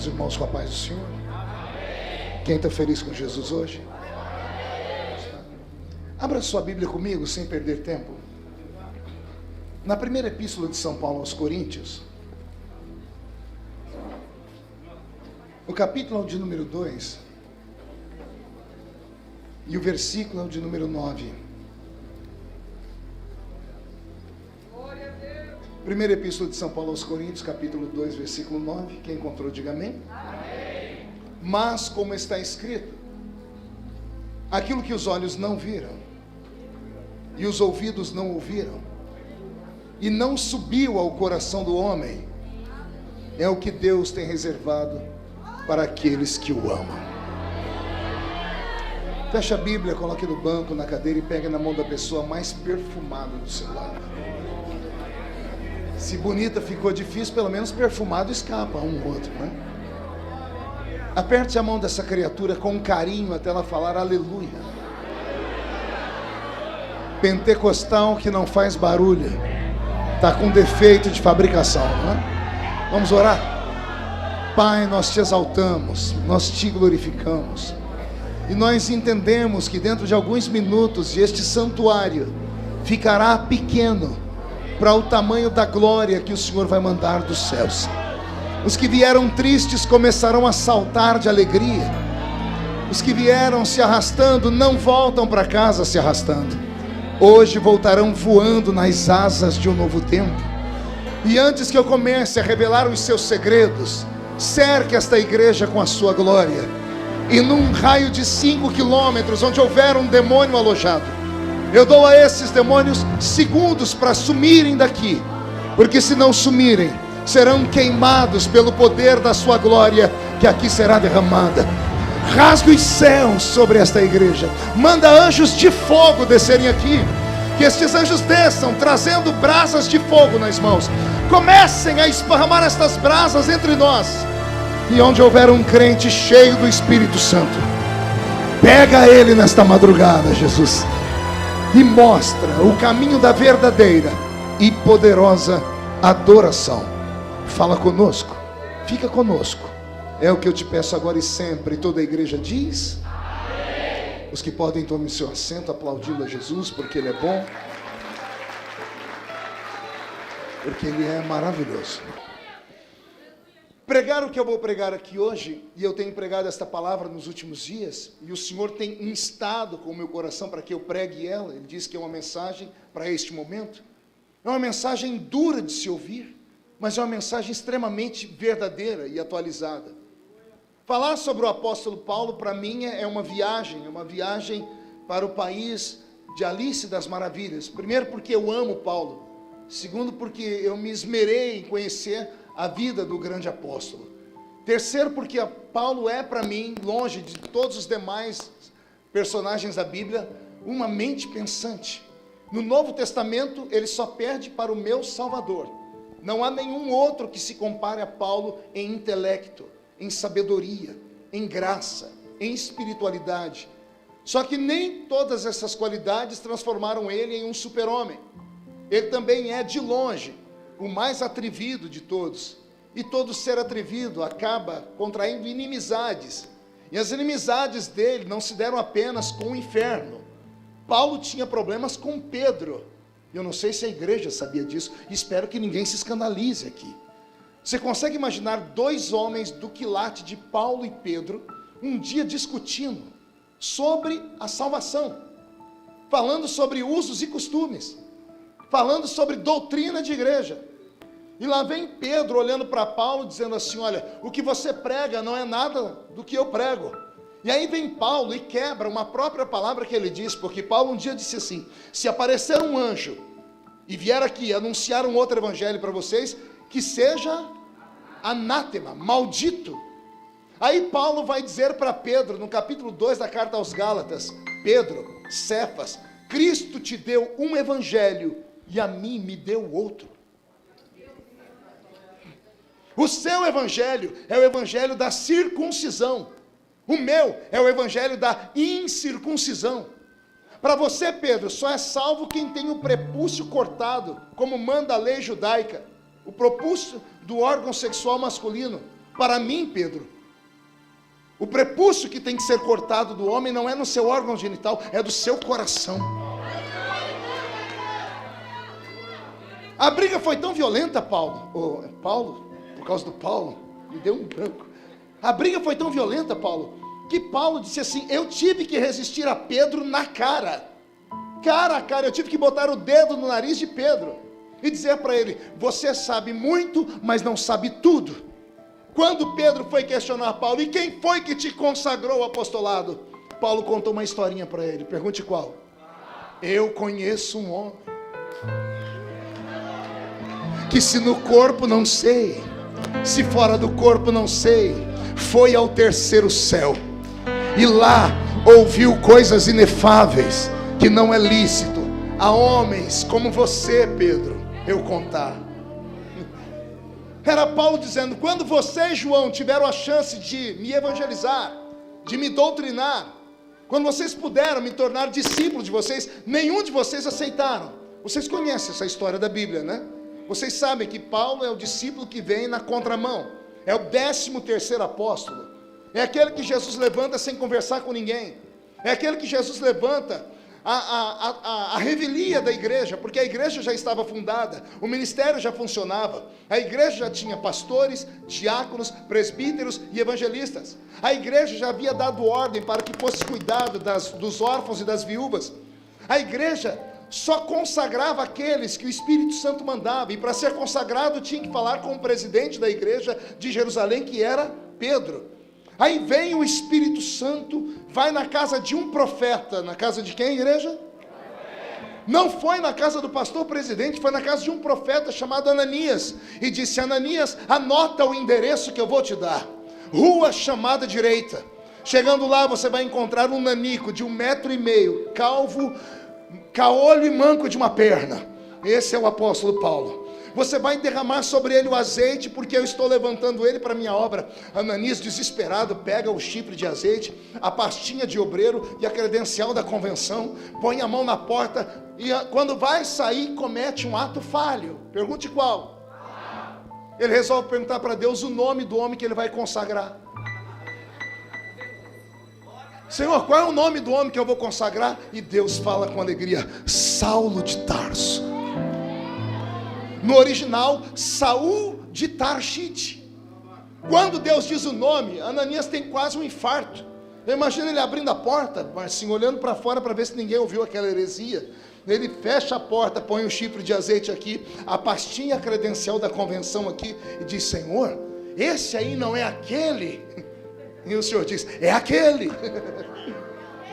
os irmãos com a paz do Senhor? Quem está feliz com Jesus hoje? Abra sua Bíblia comigo, sem perder tempo. Na primeira epístola de São Paulo aos Coríntios, o capítulo é o de número 2, e o versículo é o de número 9. Primeira epístola de São Paulo aos Coríntios, capítulo 2, versículo 9. Quem encontrou, diga amém. Amém. Mas, como está escrito, aquilo que os olhos não viram, e os ouvidos não ouviram, e não subiu ao coração do homem, é o que Deus tem reservado para aqueles que o amam. Feche a Bíblia, coloque no banco, na cadeira, e pegue na mão da pessoa mais perfumada do seu lado. Se bonita ficou difícil, pelo menos perfumado escapa um ou outro, né? Aperte a mão dessa criatura com carinho até ela falar aleluia. Pentecostal que não faz barulho, está com defeito de fabricação, não é? Vamos orar? Pai, nós te exaltamos, nós te glorificamos, e nós entendemos que dentro de alguns minutos este santuário ficará pequeno para o tamanho da glória que o Senhor vai mandar dos céus. Os que vieram tristes começarão a saltar de alegria. Os que vieram se arrastando não voltam para casa se arrastando. Hoje voltarão voando nas asas de um novo tempo. E antes que eu comece a revelar os seus segredos, cerque esta igreja com a sua glória. E num raio de 5 quilômetros, onde houver um demônio alojado, eu dou a esses demônios segundos para sumirem daqui, porque se não sumirem, serão queimados pelo poder da sua glória, que aqui será derramada. Rasgue os céus sobre esta igreja, manda anjos de fogo descerem aqui, que estes anjos desçam, trazendo brasas de fogo nas mãos, comecem a esparramar estas brasas entre nós, e onde houver um crente cheio do Espírito Santo, pega ele nesta madrugada, Jesus, e mostra o caminho da verdadeira e poderosa adoração. Fala conosco, fica conosco, é o que eu te peço agora e sempre. Toda a igreja diz amém. Os que podem, tomem seu assento, aplaudindo a Jesus, porque Ele é bom, porque Ele é maravilhoso. Pregar o que eu vou pregar aqui hoje, e eu tenho pregado esta palavra nos últimos dias, e o Senhor tem instado com o meu coração para que eu pregue ela. Ele diz que é uma mensagem para este momento. É uma mensagem dura de se ouvir, mas é uma mensagem extremamente verdadeira e atualizada. Falar sobre o apóstolo Paulo, para mim, é uma viagem para o país de Alice das Maravilhas. Primeiro, porque eu amo Paulo. Segundo, porque eu me esmerei em conhecer a vida do grande apóstolo. Terceiro, porque Paulo é para mim, longe de todos os demais personagens da Bíblia, uma mente pensante. No Novo Testamento, ele só perde para o meu Salvador. Não há nenhum outro que se compare a Paulo em intelecto, em sabedoria, em graça, em espiritualidade. Só que nem todas essas qualidades transformaram ele em um super-homem. Ele também é, de longe, o mais atrevido de todos, e todo ser atrevido acaba contraindo inimizades, e as inimizades dele não se deram apenas com o inferno. Paulo tinha problemas com Pedro, eu não sei se a igreja sabia disso, e espero que ninguém se escandalize aqui. Você consegue imaginar dois homens do quilate de Paulo e Pedro, um dia discutindo sobre a salvação, falando sobre usos e costumes, falando sobre doutrina de igreja. E lá vem Pedro olhando para Paulo, dizendo assim: olha, o que você prega não é nada do que eu prego. E aí vem Paulo e quebra uma própria palavra que ele diz, porque Paulo um dia disse assim: se aparecer um anjo e vier aqui anunciar um outro evangelho para vocês, que seja anátema, maldito. Aí Paulo vai dizer para Pedro, no capítulo 2 da carta aos Gálatas: Pedro, Cefas, Cristo te deu um evangelho e a mim me deu outro. O seu evangelho é o evangelho da circuncisão, o meu é o evangelho da incircuncisão. Para você, Pedro, só é salvo quem tem o prepúcio cortado, como manda a lei judaica, o prepúcio do órgão sexual masculino. Para mim, Pedro, o prepúcio que tem que ser cortado do homem não é no seu órgão genital, é do seu coração. A briga foi tão violenta, Paulo, por causa do Paulo, me deu um branco. A briga foi tão violenta, Paulo, que Paulo disse assim: eu tive que resistir a Pedro na cara a cara, eu tive que botar o dedo no nariz de Pedro e dizer para ele: você sabe muito, mas não sabe tudo. Quando Pedro foi questionar Paulo: e quem foi que te consagrou o apostolado? Paulo contou uma historinha para ele. Pergunte qual? Eu conheço um homem que, se no corpo não sei, se fora do corpo não sei, foi ao terceiro céu e lá ouviu coisas inefáveis que não é lícito a homens como você, Pedro, eu contar. Era Paulo dizendo: quando você e João tiveram a chance de me evangelizar, de me doutrinar, quando vocês puderam me tornar discípulo de vocês, nenhum de vocês aceitaram. Vocês conhecem essa história da Bíblia, né? Vocês sabem que Paulo é o discípulo que vem na contramão, é o 13º apóstolo, é aquele que Jesus levanta sem conversar com ninguém, é aquele que Jesus levanta a revelia da igreja, porque a igreja já estava fundada, o ministério já funcionava, a igreja já tinha pastores, diáconos, presbíteros e evangelistas, a igreja já havia dado ordem para que fosse cuidado dos órfãos e das viúvas, a igreja só consagrava aqueles que o Espírito Santo mandava, e para ser consagrado tinha que falar com o presidente da igreja de Jerusalém, que era Pedro. Aí vem o Espírito Santo, vai na casa de um profeta. Na casa de quem, igreja? Não foi na casa do pastor presidente, foi na casa de um profeta chamado Ananias, e disse: Ananias, anota o endereço que eu vou te dar, rua chamada direita. Chegando lá você vai encontrar um nanico de 1,5 metro, calvo, caolho e manco de uma perna. Esse é o apóstolo Paulo. Você vai derramar sobre ele o azeite, porque eu estou levantando ele para a minha obra. Ananias, desesperado, pega o chifre de azeite, a pastinha de obreiro e a credencial da convenção, põe a mão na porta e quando vai sair, comete um ato falho. Pergunte qual? Ele resolve perguntar para Deus o nome do homem que ele vai consagrar. Senhor, qual é o nome do homem que eu vou consagrar? E Deus fala com alegria: Saulo de Tarso. No original, Saul de Tarshite. Quando Deus diz o nome, Ananias tem quase um infarto. Eu imagino ele abrindo a porta, Marcinho, olhando para fora para ver se ninguém ouviu aquela heresia. Ele fecha a porta, põe o chifre de azeite aqui, a pastinha credencial da convenção aqui, e diz: Senhor, esse aí não é aquele? E o Senhor diz: é aquele.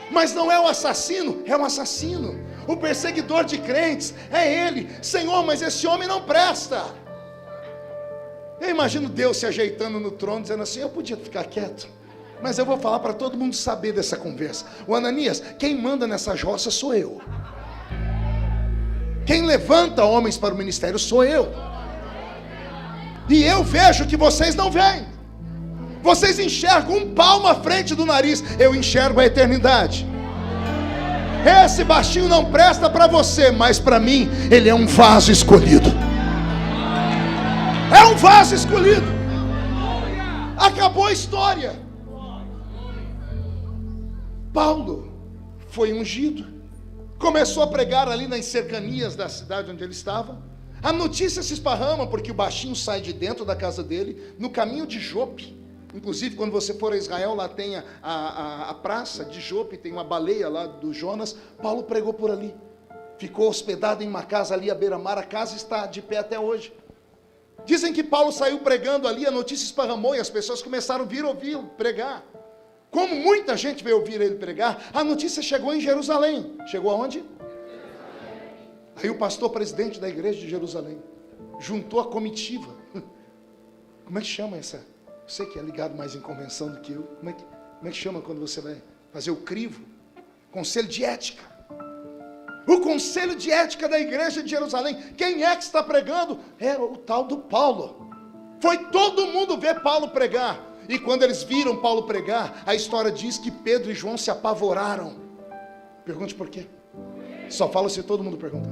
Mas não é o assassino, é um assassino. O perseguidor de crentes é ele. Senhor, mas esse homem não presta. Eu imagino Deus se ajeitando no trono, dizendo assim: eu podia ficar quieto, mas eu vou falar para todo mundo saber dessa conversa. O Ananias, quem manda nessas roças sou eu. Quem levanta homens para o ministério sou eu. E eu vejo que vocês não veem. Vocês enxergam um palmo à frente do nariz, eu enxergo a eternidade. Esse baixinho não presta para você, mas para mim ele é um vaso escolhido. É um vaso escolhido. Acabou a história. Paulo foi ungido, começou a pregar ali nas cercanias da cidade onde ele estava. A notícia se esparrama porque o baixinho sai de dentro da casa dele, no caminho de Jope. Inclusive, quando você for a Israel, lá tem a praça de Jope, tem uma baleia lá do Jonas. Paulo pregou por ali, ficou hospedado em uma casa ali à beira-mar. A casa está de pé até hoje. Dizem que Paulo saiu pregando ali, a notícia esparramou e as pessoas começaram a vir ouvi-lo pregar. Como muita gente veio ouvir ele pregar, a notícia chegou em Jerusalém. Chegou aonde? Aí o pastor presidente da igreja de Jerusalém juntou a comitiva. Como é que chama essa? Você que é ligado mais em convenção do que eu, como é que chama quando você vai fazer o crivo? Conselho de ética. O conselho de ética da igreja de Jerusalém. Quem é que está pregando? Era o tal do Paulo. Foi todo mundo ver Paulo pregar. E quando eles viram Paulo pregar, a história diz que Pedro e João se apavoraram. Pergunte por quê? Só falo se todo mundo perguntar.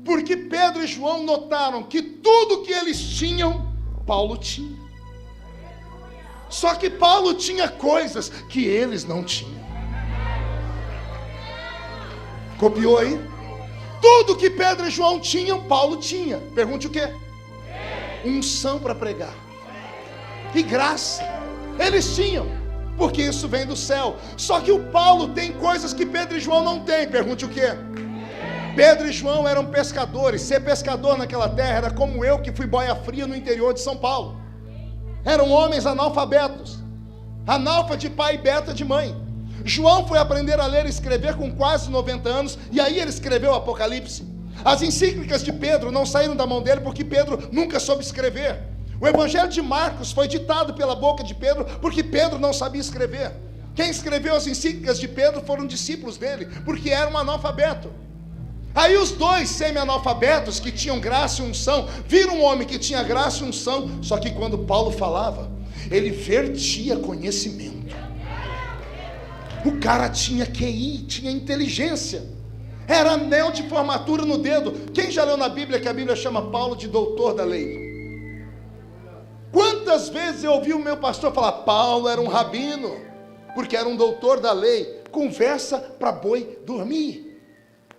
Porque Pedro e João notaram que tudo que eles tinham, Paulo tinha. Só que Paulo tinha coisas que eles não tinham. Copiou aí? Tudo que Pedro e João tinham, Paulo tinha. Pergunte o quê? Unção para pregar. E graça. Eles tinham, porque isso vem do céu. Só que o Paulo tem coisas que Pedro e João não têm. Pergunte o quê? Pedro e João eram pescadores. Ser pescador naquela terra era como eu, que fui boia fria no interior de São Paulo. Eram homens analfabetos. Analfa de pai e beta de mãe. João foi aprender a ler e escrever com quase 90 anos, e aí ele escreveu o Apocalipse. As encíclicas de Pedro não saíram da mão dele porque Pedro nunca soube escrever. O Evangelho de Marcos foi ditado pela boca de Pedro porque Pedro não sabia escrever. Quem escreveu as encíclicas de Pedro foram discípulos dele, porque era um analfabeto. Aí os dois semi-analfabetos que tinham graça e unção viram um homem que tinha graça e unção, só que quando Paulo falava, ele vertia conhecimento. O cara tinha QI, tinha inteligência, era anel de formatura no dedo. Quem já leu na Bíblia que a Bíblia chama Paulo de doutor da lei? Quantas vezes eu ouvi o meu pastor falar, Paulo era um rabino, porque era um doutor da lei. Conversa para boi dormir.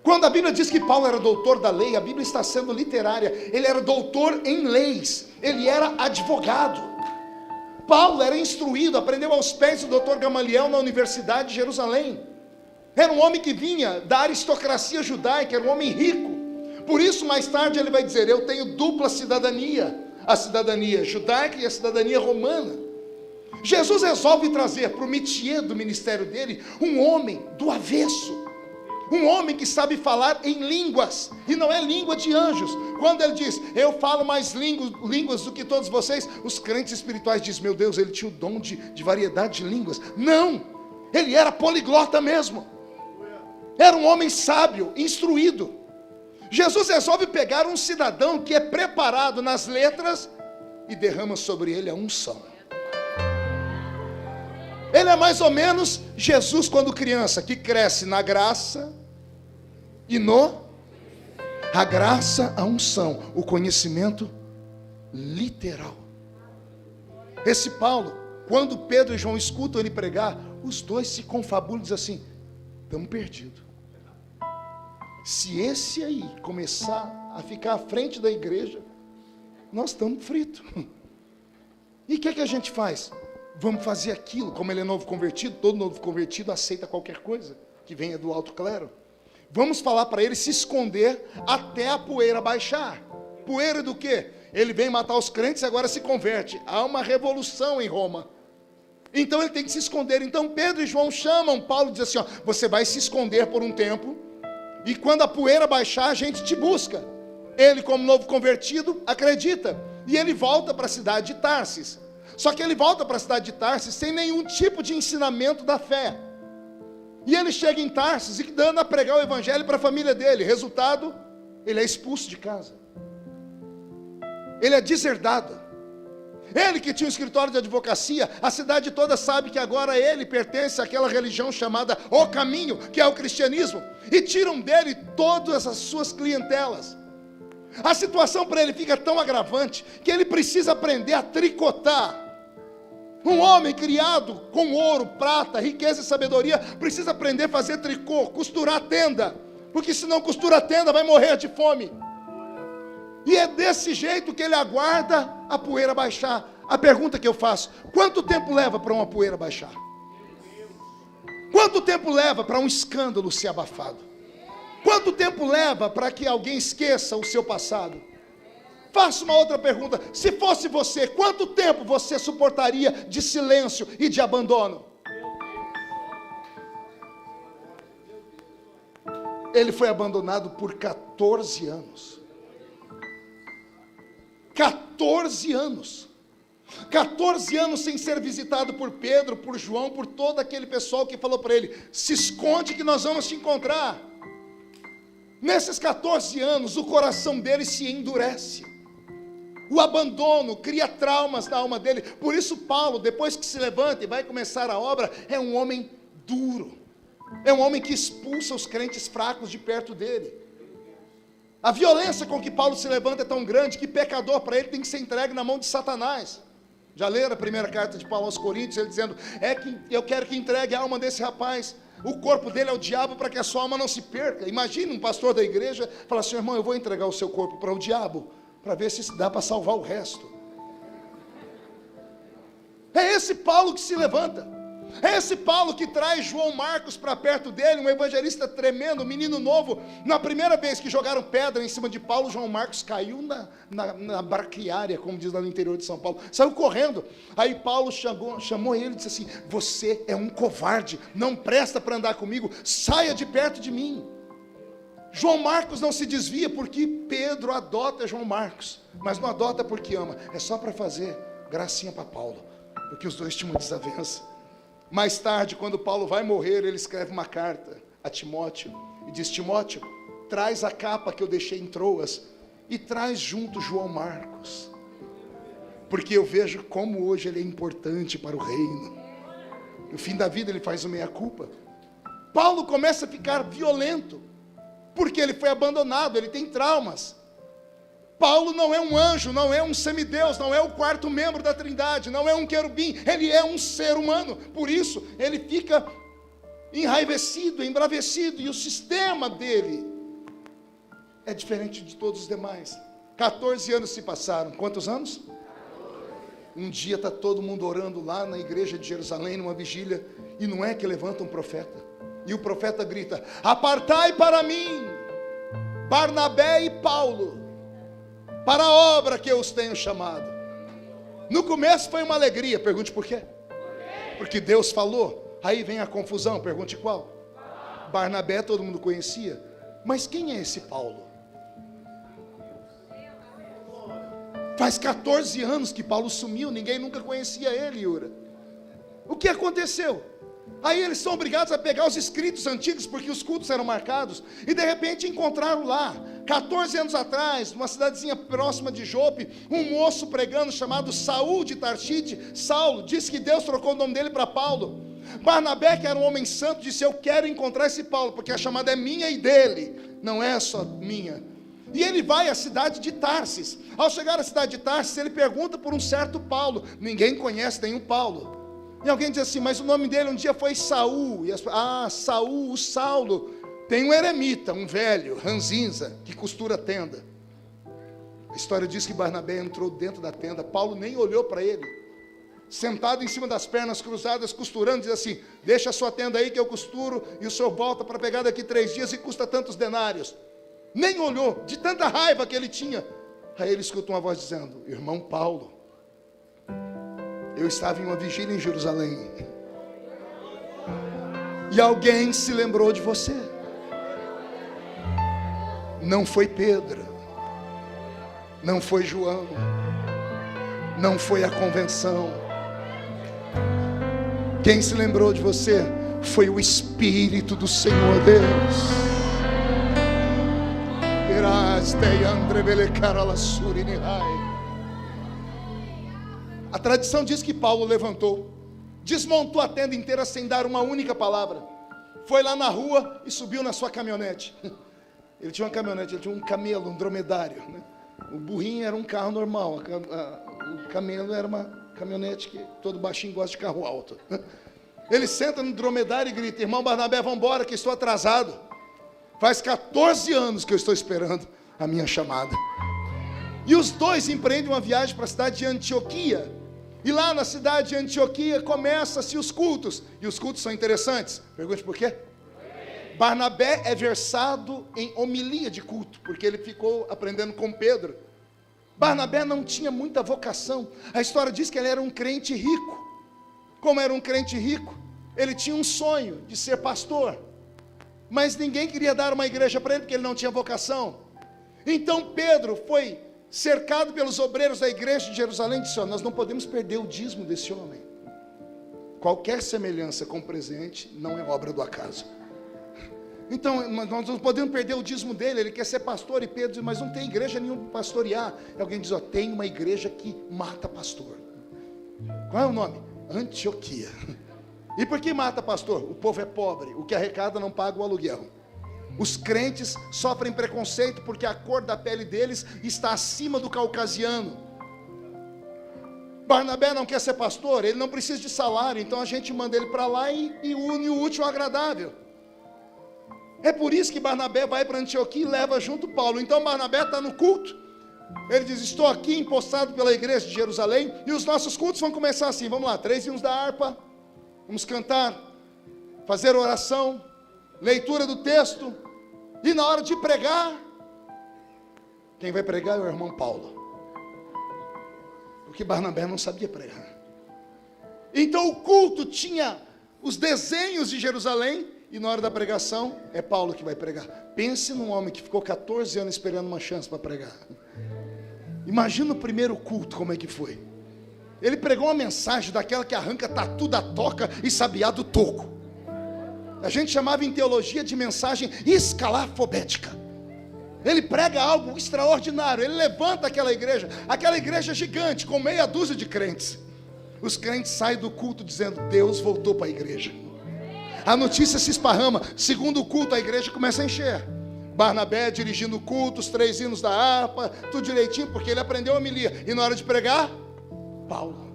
Quando a Bíblia diz que Paulo era doutor da lei, a Bíblia está sendo literária. Ele era doutor em leis, ele era advogado. Paulo era instruído, aprendeu aos pés do doutor Gamaliel na Universidade de Jerusalém. Era um homem que vinha da aristocracia judaica, era um homem rico. Por isso mais tarde ele vai dizer, eu tenho dupla cidadania, a cidadania judaica e a cidadania romana. Jesus resolve trazer para o métier do ministério dele, um homem do avesso. Um homem que sabe falar em línguas, e não é língua de anjos. Quando ele diz, eu falo mais línguas do que todos vocês, os crentes espirituais dizem, meu Deus, ele tinha o dom de variedade de línguas. Não, ele era poliglota mesmo. Era um homem sábio, instruído. Jesus resolve pegar um cidadão que é preparado nas letras e derrama sobre ele a unção. Ele é mais ou menos Jesus quando criança, que cresce na graça e a graça, a unção, o conhecimento literal. Esse Paulo, quando Pedro e João escutam ele pregar, os dois se confabulam e dizem assim, estamos perdidos. Se esse aí começar a ficar à frente da igreja, nós estamos fritos. E o que a gente faz? Vamos fazer aquilo. Como ele é novo convertido, todo novo convertido aceita qualquer coisa que venha do alto clero. Vamos falar para ele se esconder até a poeira baixar. Poeira do quê? Ele vem matar os crentes e agora se converte. Há uma revolução em Roma. Então ele tem que se esconder. Então Pedro e João chamam Paulo e dizem assim, ó, você vai se esconder por um tempo, e quando a poeira baixar, a gente te busca. Ele, como novo convertido, acredita. E ele volta para a cidade de Tarsis. Só que ele volta para a cidade de Tarsis sem nenhum tipo de ensinamento da fé. E ele chega em Tarsis e dando a pregar o evangelho para a família dele. Resultado, ele é expulso de casa. Ele é deserdado. Ele que tinha um escritório de advocacia, a cidade toda sabe que agora ele pertence àquela religião chamada O Caminho, que é o cristianismo. E tiram dele todas as suas clientelas. A situação para ele fica tão agravante que ele precisa aprender a tricotar. Um homem criado com ouro, prata, riqueza e sabedoria precisa aprender a fazer tricô, costurar tenda, porque se não costura a tenda vai morrer de fome. E é desse jeito que ele aguarda a poeira baixar. A pergunta que eu faço, quanto tempo leva para uma poeira baixar? Quanto tempo leva para um escândalo ser abafado? Quanto tempo leva para que alguém esqueça o seu passado? Faço uma outra pergunta, se fosse você, quanto tempo você suportaria de silêncio e de abandono? Ele foi abandonado por 14 anos. 14 anos. 14 anos sem ser visitado por Pedro, por João, por todo aquele pessoal que falou para ele, se esconde que nós vamos te encontrar. Nesses 14 anos, o coração dele se endurece. O abandono cria traumas na alma dele. Por isso Paulo, depois que se levanta e vai começar a obra, é um homem duro. É um homem que expulsa os crentes fracos de perto dele. A violência com que Paulo se levanta é tão grande que pecador para ele tem que ser entregue na mão de Satanás. Já leram a primeira carta de Paulo aos Coríntios, ele dizendo, que eu quero que entregue a alma desse rapaz, o corpo dele é o diabo para que a sua alma não se perca. Imagine um pastor da igreja falar assim, irmão, eu vou entregar o seu corpo para o diabo, para ver se dá para salvar o resto. É esse Paulo que se levanta. É esse Paulo que traz João Marcos para perto dele, um evangelista tremendo, um menino novo. Na primeira vez que jogaram pedra em cima de Paulo, João Marcos caiu na braquiária, como diz lá no interior de São Paulo. Saiu correndo. Aí Paulo chamou ele e disse assim, você é um covarde, não presta para andar comigo, saia de perto de mim. João Marcos não se desvia porque Pedro adota João Marcos, mas não adota porque ama, é só para fazer gracinha para Paulo, porque os dois tinham uma desavença. Mais tarde, quando Paulo vai morrer, ele escreve uma carta a Timóteo e diz, Timóteo, traz a capa que eu deixei em Troas e traz junto João Marcos, porque eu vejo como hoje ele é importante para o reino. No fim da vida ele faz o meia-culpa. Paulo começa a ficar violento, porque ele foi abandonado, ele tem traumas. Paulo não é um anjo, não é um semideus, não é o quarto membro da Trindade, não é um querubim, ele é um ser humano. Por isso, ele fica enraivecido, embravecido, e o sistema dele é diferente de todos os demais. 14 anos se passaram. Quantos anos? 14. Um dia está todo mundo orando lá na igreja de Jerusalém, numa vigília, e não é que levanta um profeta, e o profeta grita, apartai para mim Barnabé e Paulo, para a obra que eu os tenho chamado. No começo foi uma alegria, pergunte por quê? Porque Deus falou. Aí vem a confusão, pergunte qual? Barnabé todo mundo conhecia, mas quem é esse Paulo? Faz 14 anos que Paulo sumiu, ninguém nunca conhecia ele, Yura. O que aconteceu? Aí eles são obrigados a pegar os escritos antigos, porque os cultos eram marcados, e de repente encontraram lá, 14 anos atrás, numa cidadezinha próxima de Jope, um moço pregando chamado Saul de Tarside. Saulo disse que Deus trocou o nome dele para Paulo. Barnabé, que era um homem santo, disse, eu quero encontrar esse Paulo, porque a chamada é minha e dele, não é só minha. E ele vai à cidade de Tarsis. Ao chegar à cidade de Tarsis, ele pergunta por um certo Paulo. Ninguém conhece nenhum Paulo. E alguém diz assim, mas o nome dele um dia foi Saul. E Saul, o Saulo. Tem um eremita, um velho, ranzinza, que costura tenda. A história diz que Barnabé entrou dentro da tenda. Paulo nem olhou para ele. Sentado em cima das pernas cruzadas, costurando, diz assim, deixa a sua tenda aí que eu costuro, e o senhor volta para pegar daqui 3 dias e custa tantos denários. Nem olhou, de tanta raiva que ele tinha. Aí ele escuta uma voz dizendo, irmão Paulo, eu estava em uma vigília em Jerusalém, e alguém se lembrou de você. Não foi Pedro, não foi João, não foi a convenção. Quem se lembrou de você foi o Espírito do Senhor Deus. A tradição diz que Paulo levantou, desmontou a tenda inteira sem dar uma única palavra, foi lá na rua e subiu na sua caminhonete. Ele tinha uma caminhonete, ele tinha um camelo, um dromedário, né? O burrinho era um carro normal, o camelo era uma caminhonete que todo baixinho gosta de carro alto. Ele senta no dromedário e grita, irmão Barnabé, vamos embora que estou atrasado. Faz 14 anos que eu estou esperando a minha chamada. E os dois empreendem uma viagem para a cidade de Antioquia. E lá na cidade de Antioquia começam-se os cultos. E os cultos são interessantes. Pergunte por quê? Barnabé é versado em homilia de culto, porque ele ficou aprendendo com Pedro. Barnabé não tinha muita vocação. A história diz que ele era um crente rico. Como era um crente rico, ele tinha um sonho de ser pastor. Mas ninguém queria dar uma igreja para ele, porque ele não tinha vocação. Então Pedro foi cercado pelos obreiros da igreja de Jerusalém e disse, nós não podemos perder o dízimo desse homem. Qualquer semelhança com o presente não é obra do acaso. Então, nós não podemos perder o dízimo dele, ele quer ser pastor. E Pedro diz, mas não tem igreja nenhuma para pastorear. E alguém diz, tem uma igreja que mata pastor. Qual é o nome? Antioquia. E por que mata pastor? O povo é pobre, o que arrecada não paga o aluguel. Os crentes sofrem preconceito porque a cor da pele deles está acima do caucasiano. Barnabé não quer ser pastor, ele não precisa de salário, então a gente manda ele para lá e une o útil ao agradável. É por isso que Barnabé vai para Antioquia e leva junto Paulo. Então Barnabé está no culto, ele diz: estou aqui empossado pela igreja de Jerusalém, e os nossos cultos vão começar assim, vamos lá, 3 hinos da harpa, vamos cantar, fazer oração, leitura do texto, e na hora de pregar, quem vai pregar é o irmão Paulo, porque Barnabé não sabia pregar. Então o culto tinha os desenhos de Jerusalém, e na hora da pregação é Paulo que vai pregar. Pense num homem que ficou 14 anos esperando uma chance para pregar. Imagina o primeiro culto, como é que foi. Ele pregou uma mensagem daquela que arranca tatu da toca e sabiá do toco. A gente chamava em teologia de mensagem escalafobética. Ele prega algo extraordinário, ele levanta aquela igreja gigante, com meia dúzia de crentes. Os crentes saem do culto dizendo: Deus voltou para a igreja. A notícia se esparrama. Segundo o culto, a igreja começa a encher. Barnabé dirigindo o culto, os 3 hinos da harpa, tudo direitinho, porque ele aprendeu a homilia. E na hora de pregar, Paulo.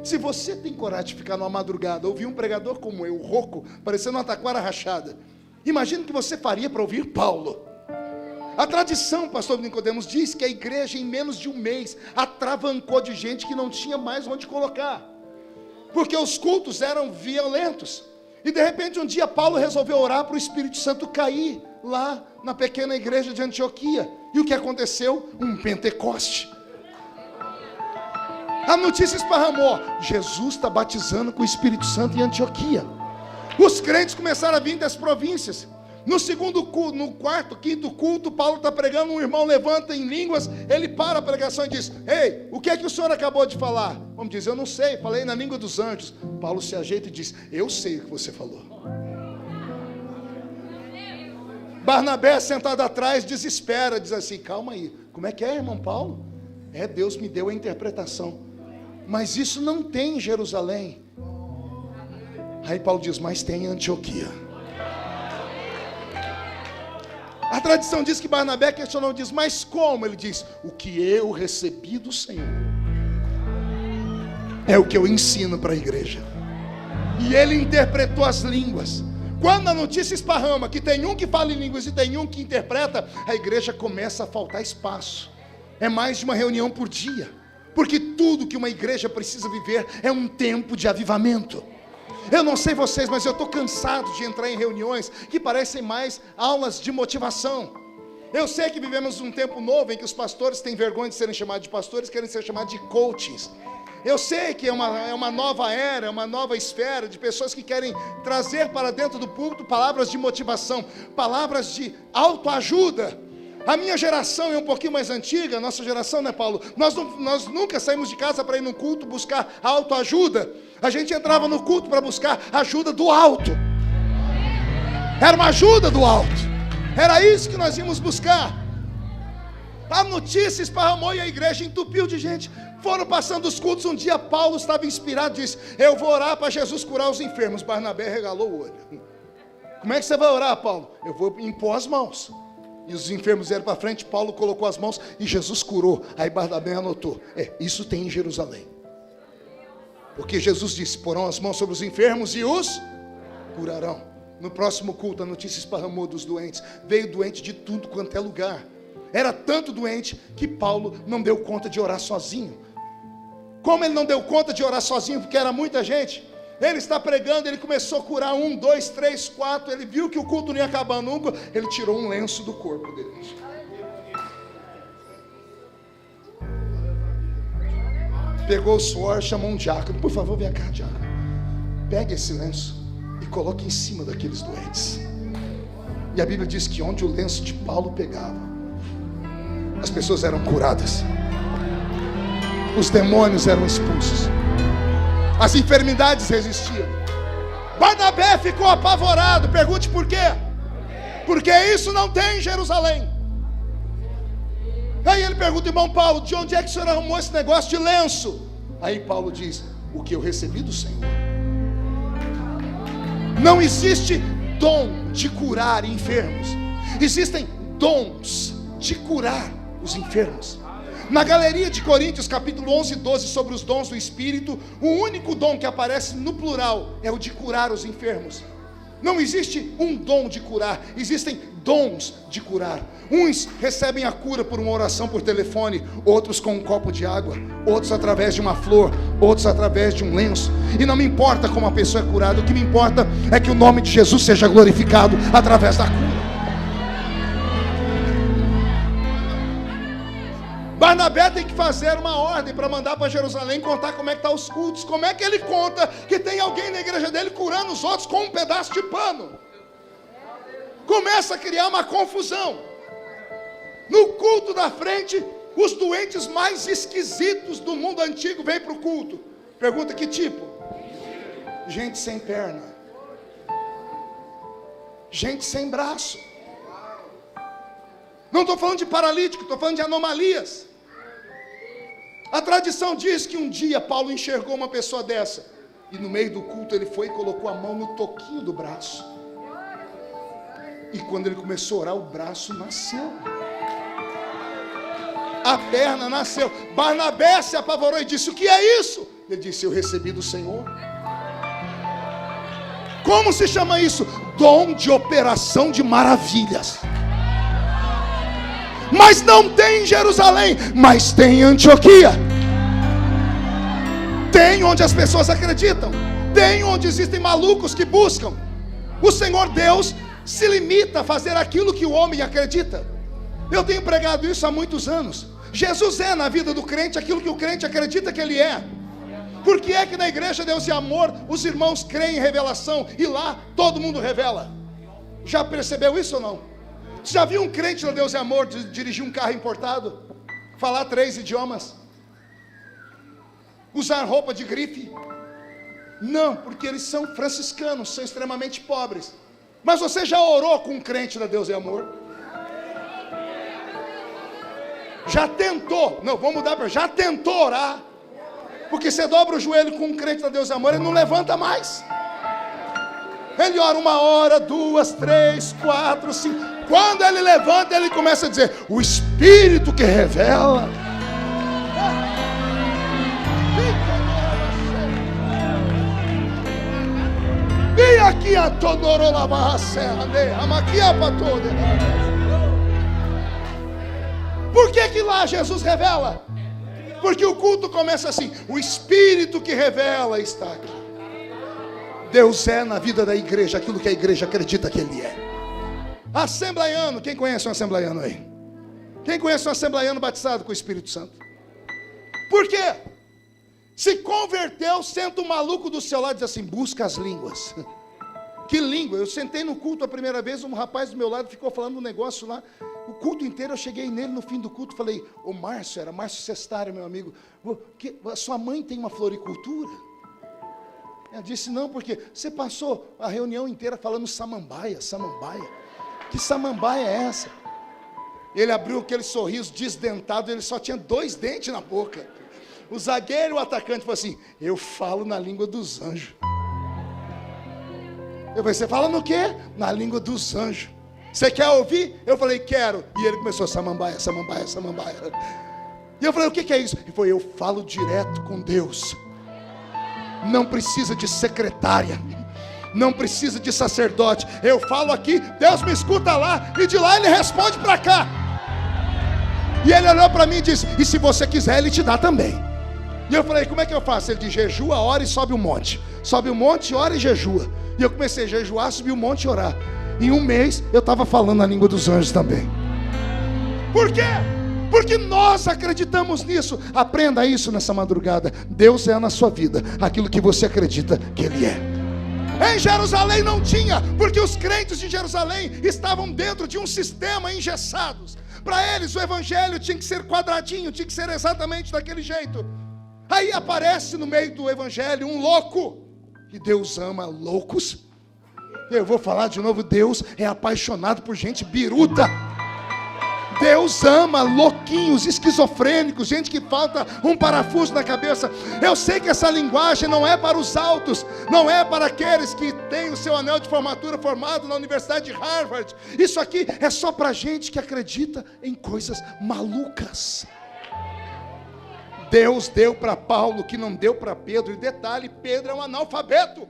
Se você tem coragem de ficar numa madrugada, ouvir um pregador como eu, rouco, parecendo uma taquara rachada, imagina o que você faria para ouvir Paulo. A tradição, pastor Nicodemos, diz que a igreja em menos de um mês atravancou de gente que não tinha mais onde colocar, porque os cultos eram violentos. E de repente um dia Paulo resolveu orar para o Espírito Santo cair lá na pequena igreja de Antioquia. E o que aconteceu? Um Pentecoste. A notícia esparramou: Jesus está batizando com o Espírito Santo em Antioquia. Os crentes começaram a vir das províncias. No segundo culto, no quarto, quinto culto, Paulo está pregando, um irmão levanta em línguas, ele para a pregação e diz: ei, o que é que o senhor acabou de falar? Vamos dizer: eu não sei, falei na língua dos anjos. Paulo se ajeita e diz: eu sei o que você falou. Barnabé, sentado atrás, desespera, diz assim: calma aí, como é que é, irmão Paulo? Deus me deu a interpretação, mas isso não tem em Jerusalém. Aí Paulo diz: mas tem em Antioquia. A tradição diz que Barnabé questionou, diz: mas como? Ele diz: o que eu recebi do Senhor é o que eu ensino para a igreja. E ele interpretou as línguas. Quando a notícia esparrama que tem um que fala em línguas e tem um que interpreta, a igreja começa a faltar espaço. É mais de uma reunião por dia, porque tudo que uma igreja precisa viver é um tempo de avivamento. Eu não sei vocês, mas eu estou cansado de entrar em reuniões que parecem mais aulas de motivação. Eu sei que vivemos um tempo novo em que os pastores têm vergonha de serem chamados de pastores, querem ser chamados de coaches. Eu sei que é uma nova era, é uma nova esfera de pessoas que querem trazer para dentro do púlpito palavras de motivação, palavras de autoajuda. A minha geração é um pouquinho mais antiga, a nossa geração, né, Paulo? Nós nunca saímos de casa para ir no culto buscar autoajuda. A gente entrava no culto para buscar ajuda do alto. Era uma ajuda do alto. Era isso que nós íamos buscar. A notícia esparramou e a igreja entupiu de gente. Foram passando os cultos, um dia Paulo estava inspirado, disse: eu vou orar para Jesus curar os enfermos. Barnabé regalou o olho. Como é que você vai orar, Paulo? Eu vou impor as mãos. E os enfermos vieram para frente, Paulo colocou as mãos e Jesus curou. Aí Barnabé anotou: isso tem em Jerusalém. Porque Jesus disse: porão as mãos sobre os enfermos e os curarão. No próximo culto a notícia esparramou dos doentes. Veio doente de tudo quanto é lugar. Era tanto doente que Paulo não deu conta de orar sozinho. Como ele não deu conta de orar sozinho, porque era muita gente, ele está pregando, ele começou a curar 1, 2, 3, 4, ele viu que o culto não ia acabar nunca, ele tirou um lenço do corpo dele. Pegou o suor, chamou um diácono: por favor, vem cá, diácono, pegue esse lenço e coloque em cima daqueles doentes. E a Bíblia diz que onde o lenço de Paulo pegava, as pessoas eram curadas, os demônios eram expulsos, as enfermidades resistiam. Barnabé ficou apavorado. Pergunte por quê? Porque isso não tem em Jerusalém. Aí ele pergunta: irmão Paulo, de onde é que o senhor arrumou esse negócio de lenço? Aí Paulo diz: o que eu recebi do Senhor. Não existe dom de curar enfermos. Existem dons de curar os enfermos. Na galeria de Coríntios, capítulo 11 e 12, sobre os dons do Espírito, o único dom que aparece no plural é o de curar os enfermos. Não existe um dom de curar, existem dons de curar. Uns recebem a cura por uma oração por telefone, outros com um copo de água, outros através de uma flor, outros através de um lenço. E não me importa como a pessoa é curada, o que me importa é que o nome de Jesus seja glorificado através da cura. Barnabé tem que fazer uma ordem para mandar para Jerusalém contar como é que estão os cultos. Como é que ele conta que tem alguém na igreja dele curando os outros com um pedaço de pano? Começa a criar uma confusão. No culto da frente, os doentes mais esquisitos do mundo antigo vêm para o culto. Pergunta: que tipo? Gente sem perna, gente sem braço. Não estou falando de paralítico, estou falando de anomalias. A tradição diz que um dia Paulo enxergou uma pessoa dessa, e no meio do culto ele foi e colocou a mão no toquinho do braço. E quando ele começou a orar, o braço nasceu, a perna nasceu. Barnabé se apavorou e disse: o que é isso? Ele disse: eu recebi do Senhor. Como se chama isso? Dom de operação de maravilhas. Mas não tem em Jerusalém, mas tem em Antioquia. Tem onde as pessoas acreditam, tem onde existem malucos que buscam. O Senhor Deus se limita a fazer aquilo que o homem acredita. Eu tenho pregado isso há muitos anos. Jesus é na vida do crente aquilo que o crente acredita que ele é. Por que é que na igreja Deus e Amor os irmãos creem em revelação e lá todo mundo revela? Já percebeu isso ou não? Você já viu um crente na Deus e Amor dirigir um carro importado, falar 3 idiomas, usar roupa de grife? Não, porque eles são franciscanos, são extremamente pobres. Mas você já orou com um crente da Deus e Amor? Já tentou? Não, vamos mudar para já tentou orar? Porque você dobra o joelho com um crente da Deus e Amor, ele não levanta mais. Ele ora 1 hora, 2, 3, 4, 5. Quando ele levanta, ele começa a dizer: o Espírito que revela. Vem aqui a Por que lá Jesus revela? Porque o culto começa assim: o Espírito que revela está aqui. Deus é na vida da igreja aquilo que a igreja acredita que Ele é. Assembleiano, quem conhece um assembleiano aí? Quem conhece um assembleiano batizado com o Espírito Santo? Por quê? Se converteu, senta um maluco do seu lado e diz assim: busca as línguas. Que língua? Eu sentei no culto a primeira vez, um rapaz do meu lado ficou falando um negócio lá. O culto inteiro eu cheguei nele no fim do culto, falei: o Márcio, era Márcio Sestari, meu amigo, a sua mãe tem uma floricultura? Ela disse: não, porque você passou a reunião inteira falando samambaia, samambaia. Que samambaia é essa? Ele abriu aquele sorriso desdentado, ele só tinha 2 dentes na boca. O zagueiro e o atacante falou assim: eu falo na língua dos anjos. Eu falei: você fala no quê? Na língua dos anjos. Você quer ouvir? Eu falei: quero. E ele começou: samambaia, samambaia, samambaia. E eu falei: o que é isso? Ele falou: eu falo direto com Deus. Não precisa de secretária, não precisa de sacerdote. Eu falo aqui, Deus me escuta lá, e de lá Ele responde para cá. E ele olhou para mim e disse: e se você quiser, Ele te dá também. E eu falei: como é que eu faço? Ele disse: jejua, ora e sobe o monte. Sobe o monte, ora e jejua. E eu comecei a jejuar, subir o monte e orar. Em 1 mês eu estava falando a língua dos anjos também. Por quê? Porque nós acreditamos nisso. Aprenda isso nessa madrugada. Deus é na sua vida aquilo que você acredita que Ele é. Em Jerusalém não tinha, porque os crentes de Jerusalém estavam dentro de um sistema engessados. Para eles o evangelho tinha que ser quadradinho, tinha que ser exatamente daquele jeito. Aí aparece no meio do evangelho um louco, e Deus ama loucos. Eu vou falar de novo: Deus é apaixonado por gente biruta. Deus ama louquinhos, esquizofrênicos, gente que falta um parafuso na cabeça. Eu sei que essa linguagem não é para os altos, não é para aqueles que têm o seu anel de formatura formado na Universidade de Harvard. Isso aqui é só para gente que acredita em coisas malucas. Deus deu para Paulo o que não deu para Pedro. E detalhe, Pedro é um analfabeto,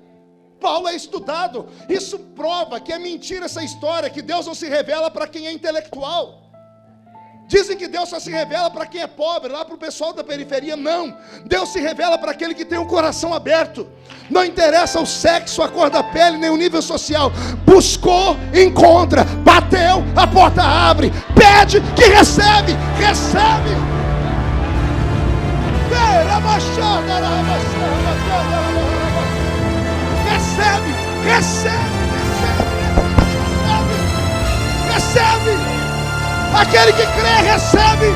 Paulo é estudado. Isso prova que é mentira essa história, que Deus não se revela para quem é intelectual. Dizem que Deus só se revela para quem é pobre, lá para o pessoal da periferia. Não, Deus se revela para aquele que tem o coração aberto. Não interessa o sexo, a cor da pele, nem o nível social. Buscou, encontra. Bateu, a porta abre. Pede, que recebe. Recebe. Recebe, recebe, recebe, recebe. Aquele que crê, recebe.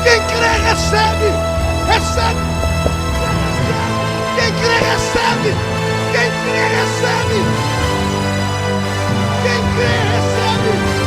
Quem crê, recebe. Recebe. Quem crê, recebe. Quem crê, recebe. Quem crê, recebe.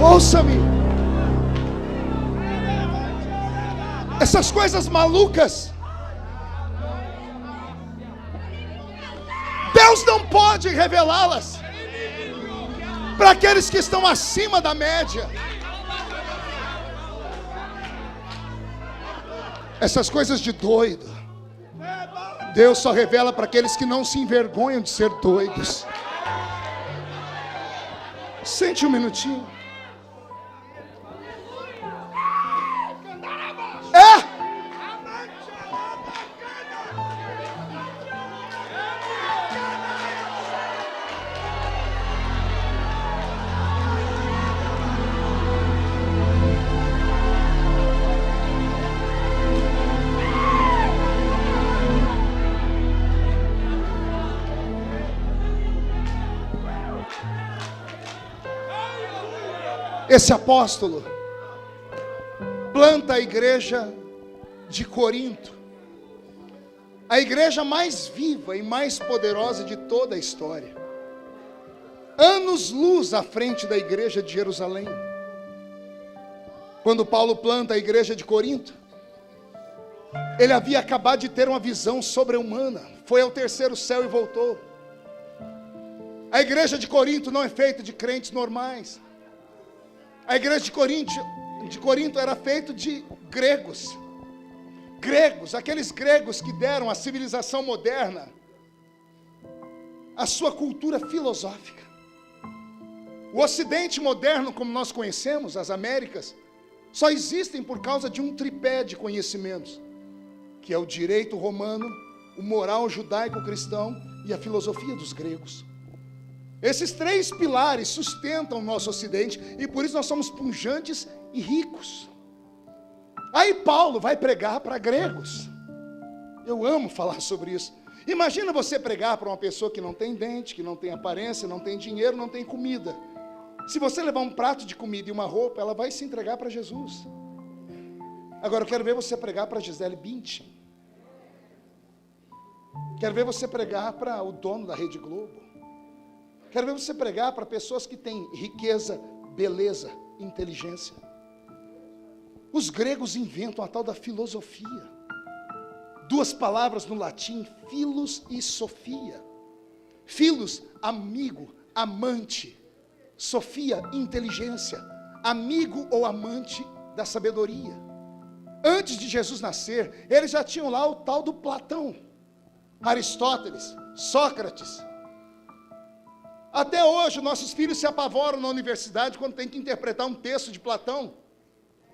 Ouça-me. Essas coisas malucas, Deus não pode revelá-las para aqueles que estão acima da média. Essas coisas de doido, Deus só revela para aqueles que não se envergonham de ser doidos. Sente um minutinho. Esse apóstolo planta a igreja de Corinto, a igreja mais viva e mais poderosa de toda a história, anos-luz à frente da igreja de Jerusalém. Quando Paulo planta a igreja de Corinto, ele havia acabado de ter uma visão sobre-humana, foi ao terceiro céu e voltou. A igreja de Corinto não é feita de crentes normais. A igreja de Corinto era feita de gregos. Gregos, aqueles gregos que deram à civilização moderna a sua cultura filosófica. O Ocidente moderno, como nós conhecemos, as Américas, só existem por causa de um tripé de conhecimentos, que é o direito romano, o moral judaico-cristão e a filosofia dos gregos. Esses três pilares sustentam o nosso Ocidente e por isso nós somos pujantes e ricos. Aí Paulo vai pregar para gregos. Eu amo falar sobre isso. Imagina você pregar para uma pessoa que não tem dente, que não tem aparência, não tem dinheiro, não tem comida. Se você levar um prato de comida e uma roupa, ela vai se entregar para Jesus. Agora eu quero ver você pregar para Gisele Bündchen. Quero ver você pregar para o dono da Rede Globo. Quero ver você pregar para pessoas que têm riqueza, beleza, inteligência. Os gregos inventam a tal da filosofia. Duas palavras no latim, philos e sofia. Philos, amigo, amante. Sofia, inteligência. Amigo ou amante da sabedoria. Antes de Jesus nascer, eles já tinham lá o tal do Platão, Aristóteles, Sócrates. Até hoje, nossos filhos se apavoram na universidade quando tem que interpretar um texto de Platão.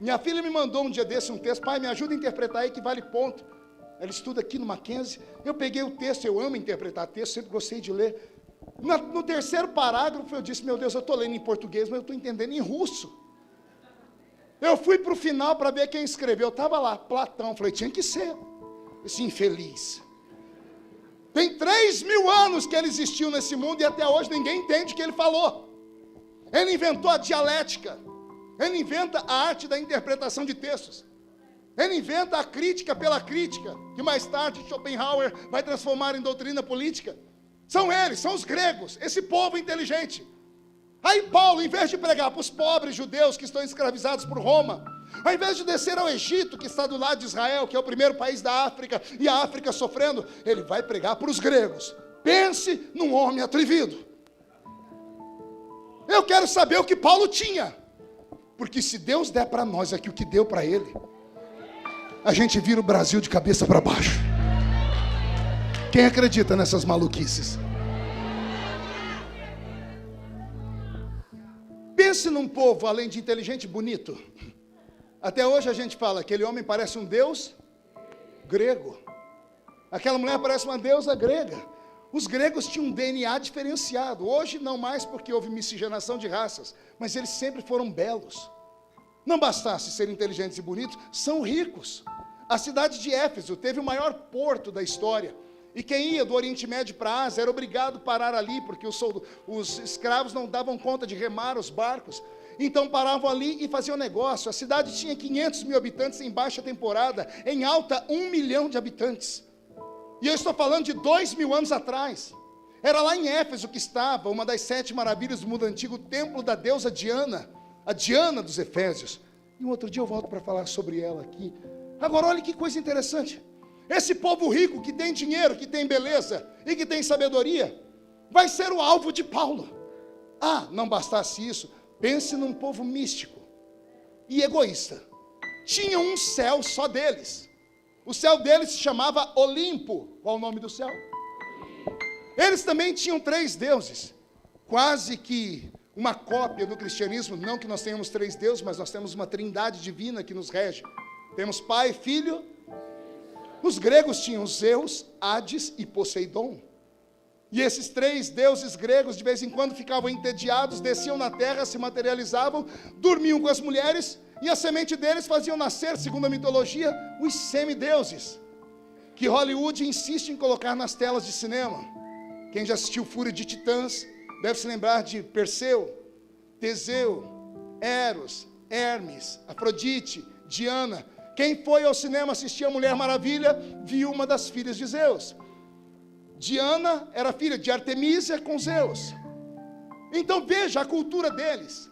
Minha filha me mandou um dia desse um texto. Pai, me ajuda a interpretar aí que vale ponto. Ela estuda aqui no Mackenzie. Eu peguei o texto, eu amo interpretar texto, sempre gostei de ler. No terceiro parágrafo eu disse, meu Deus, eu estou lendo em português, mas eu estou entendendo em russo. Eu fui para o final para ver quem escreveu. Estava lá, Platão. Falei, tinha que ser esse infeliz. Tem 3.000 anos que ele existiu nesse mundo e até hoje ninguém entende o que ele falou. Ele inventou a dialética. Ele inventa a arte da interpretação de textos. Ele inventa a crítica pela crítica, que mais tarde Schopenhauer vai transformar em doutrina política. São eles, são os gregos, esse povo inteligente. Aí Paulo, em vez de pregar para os pobres judeus que estão escravizados por Roma, ao invés de descer ao Egito, que está do lado de Israel, que é o primeiro país da África, e a África sofrendo, ele vai pregar para os gregos. Pense num homem atrevido. Eu quero saber o que Paulo tinha, porque se Deus der para nós aqui o que deu para ele, a gente vira o Brasil de cabeça para baixo. Quem acredita nessas maluquices? Pense num povo, além de inteligente, bonito. Até hoje a gente fala, aquele homem parece um deus grego. Aquela mulher parece uma deusa grega. Os gregos tinham um DNA diferenciado. Hoje não mais porque houve miscigenação de raças, mas eles sempre foram belos. Não bastasse ser inteligentes e bonitos, são ricos. A cidade de Éfeso teve o maior porto da história. E quem ia do Oriente Médio para a Ásia era obrigado a parar ali, porque os escravos não davam conta de remar os barcos. Então paravam ali e faziam negócio. A cidade tinha 500.000 habitantes em baixa temporada, em alta 1 milhão de habitantes. E eu estou falando de 2.000 anos atrás. Era lá em Éfeso que estava uma das 7 maravilhas do mundo antigo, o templo da deusa Diana, a Diana dos Efésios. E um outro dia eu volto para falar sobre ela aqui. Agora olha que coisa interessante. Esse povo rico que tem dinheiro, que tem beleza e que tem sabedoria, vai ser o alvo de Paulo. Ah, não bastasse isso, pense num povo místico e egoísta. Tinha um céu só deles. O céu deles se chamava Olimpo. Qual o nome do céu? Eles também tinham 3 deuses, quase que uma cópia do cristianismo. Não que nós tenhamos 3 deuses, mas nós temos uma trindade divina que nos rege. Temos Pai, Filho. Os gregos tinham Zeus, Hades e Poseidon. E esses 3 deuses gregos, de vez em quando, ficavam entediados, desciam na terra, se materializavam, dormiam com as mulheres, e a semente deles faziam nascer, segundo a mitologia, os semideuses, que Hollywood insiste em colocar nas telas de cinema. Quem já assistiu Fúria de Titãs, deve se lembrar de Perseu, Teseu, Eros, Hermes, Afrodite, Diana. Quem foi ao cinema assistir a Mulher Maravilha, viu uma das filhas de Zeus. Diana era filha de Artemísia com Zeus. Então veja a cultura deles.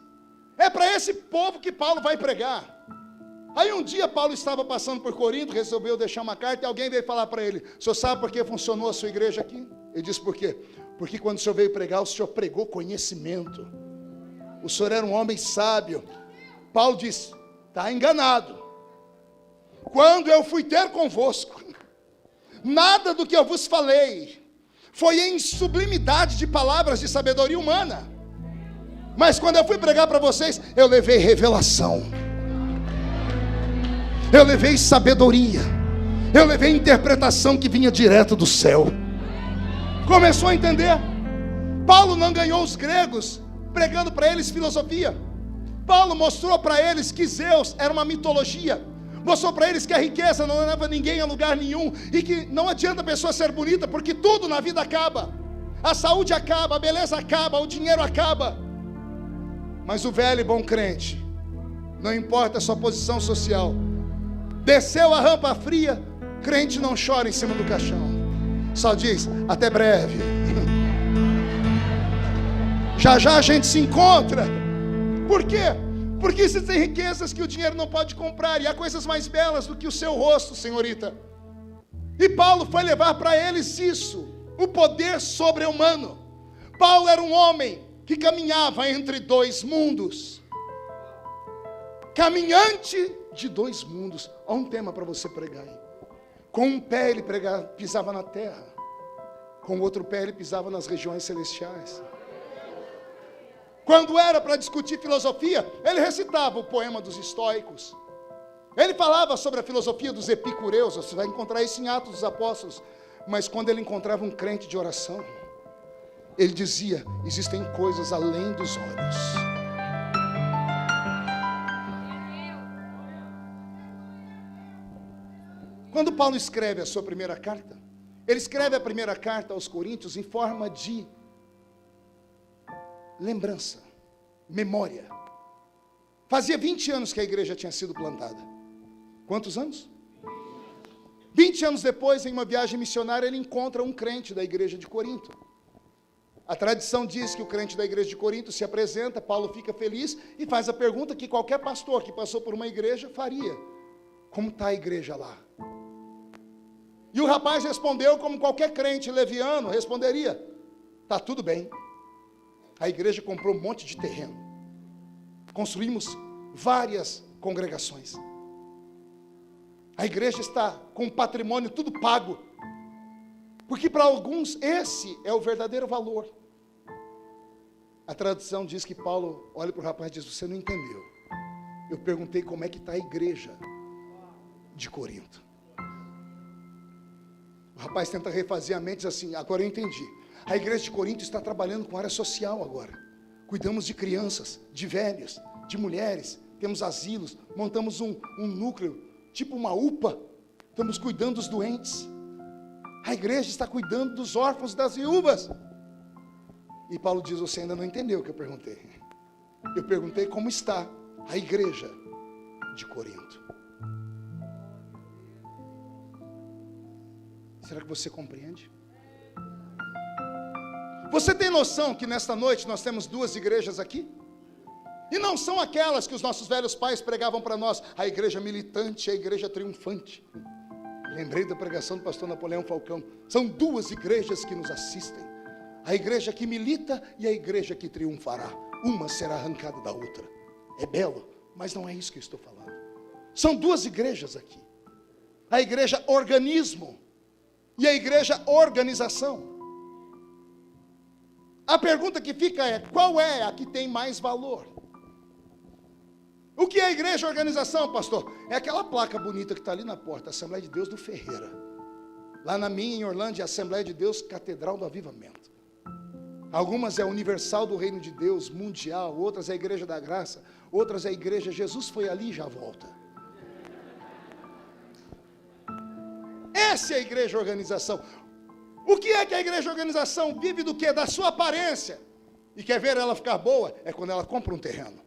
É para esse povo que Paulo vai pregar. Aí um dia Paulo estava passando por Corinto, resolveu deixar uma carta e alguém veio falar para ele, o senhor sabe por que funcionou a sua igreja aqui? Ele disse, por quê? Porque quando o senhor veio pregar, o senhor pregou conhecimento. O senhor era um homem sábio. Paulo disse, está enganado. Quando eu fui ter convosco, nada do que eu vos falei foi em sublimidade de palavras de sabedoria humana. Mas quando eu fui pregar para vocês, eu levei revelação. Eu levei sabedoria. Eu levei interpretação que vinha direto do céu. Começou a entender? Paulo não ganhou os gregos pregando para eles filosofia. Paulo mostrou para eles que Zeus era uma mitologia. Mostrou para eles que a riqueza não leva ninguém a lugar nenhum. E que não adianta a pessoa ser bonita, porque tudo na vida acaba. A saúde acaba, a beleza acaba, o dinheiro acaba. Mas o velho e bom crente, não importa a sua posição social, desceu a rampa fria, crente não chora em cima do caixão. Só diz, até breve. Já já a gente se encontra. Por quê? Porque existem riquezas que o dinheiro não pode comprar, e há coisas mais belas do que o seu rosto, senhorita. E Paulo foi levar para eles isso, o poder sobre-humano. Paulo era um homem que caminhava entre 2 mundos. Caminhante de 2 mundos. Há um tema para você pregar aí. Com um pé ele pisava na terra, com o outro pé ele pisava nas regiões celestiais. Quando era para discutir filosofia, ele recitava o poema dos estoicos. Ele falava sobre a filosofia dos epicureus, você vai encontrar isso em Atos dos Apóstolos. Mas quando ele encontrava um crente de oração, Ele dizia: existem coisas além dos olhos. Quando Paulo escreve a sua primeira carta, ele escreve a primeira carta aos Coríntios em forma de lembrança, memória. Fazia 20 anos que a igreja tinha sido plantada. Quantos anos? 20 anos depois, em uma viagem missionária, ele encontra um crente da igreja de Corinto. A tradição diz que o crente da igreja de Corinto se apresenta, Paulo fica feliz e faz a pergunta que qualquer pastor que passou por uma igreja faria: como está a igreja lá? E o rapaz respondeu como qualquer crente leviano responderia: está tudo bem. A igreja comprou um monte de terreno. Construímos várias congregações. A igreja está com o patrimônio tudo pago. Porque para alguns esse é o verdadeiro valor. A tradução diz que Paulo olha para o rapaz e diz: você não entendeu. Eu perguntei como é que está a igreja de Corinto. O rapaz tenta refazer a mente e diz assim: agora eu entendi. A igreja de Corinto está trabalhando com área social agora. Cuidamos de crianças, de velhos, de mulheres, temos asilos, montamos um núcleo, tipo uma UPA, estamos cuidando dos doentes. A igreja está cuidando dos órfãos e das viúvas. E Paulo diz: você ainda não entendeu o que eu perguntei. Eu perguntei como está a igreja de Corinto. Será que você compreende? Você tem noção que nesta noite nós temos duas igrejas aqui? E não são aquelas que os nossos velhos pais pregavam para nós, a igreja militante e a igreja triunfante. Lembrei da pregação do pastor Napoleão Falcão. São duas igrejas que nos assistem: a igreja que milita e a igreja que triunfará. Uma será arrancada da outra. É belo, mas não é isso que eu estou falando. São duas igrejas aqui: a igreja organismo e a igreja organização. A pergunta que fica é: qual é a que tem mais valor? O que é a igreja organização, pastor? É aquela placa bonita que está ali na porta: Assembleia de Deus do Ferreira. Lá na minha, em Orlândia, Assembleia de Deus Catedral do Avivamento. Algumas é Universal do Reino de Deus, Mundial. Outras é a Igreja da Graça. Outras é a Igreja Jesus foi ali e já volta. Essa é a igreja organização. O que é que a igreja organização vive do quê? Da sua aparência. E quer ver ela ficar boa? É quando ela compra um terreno.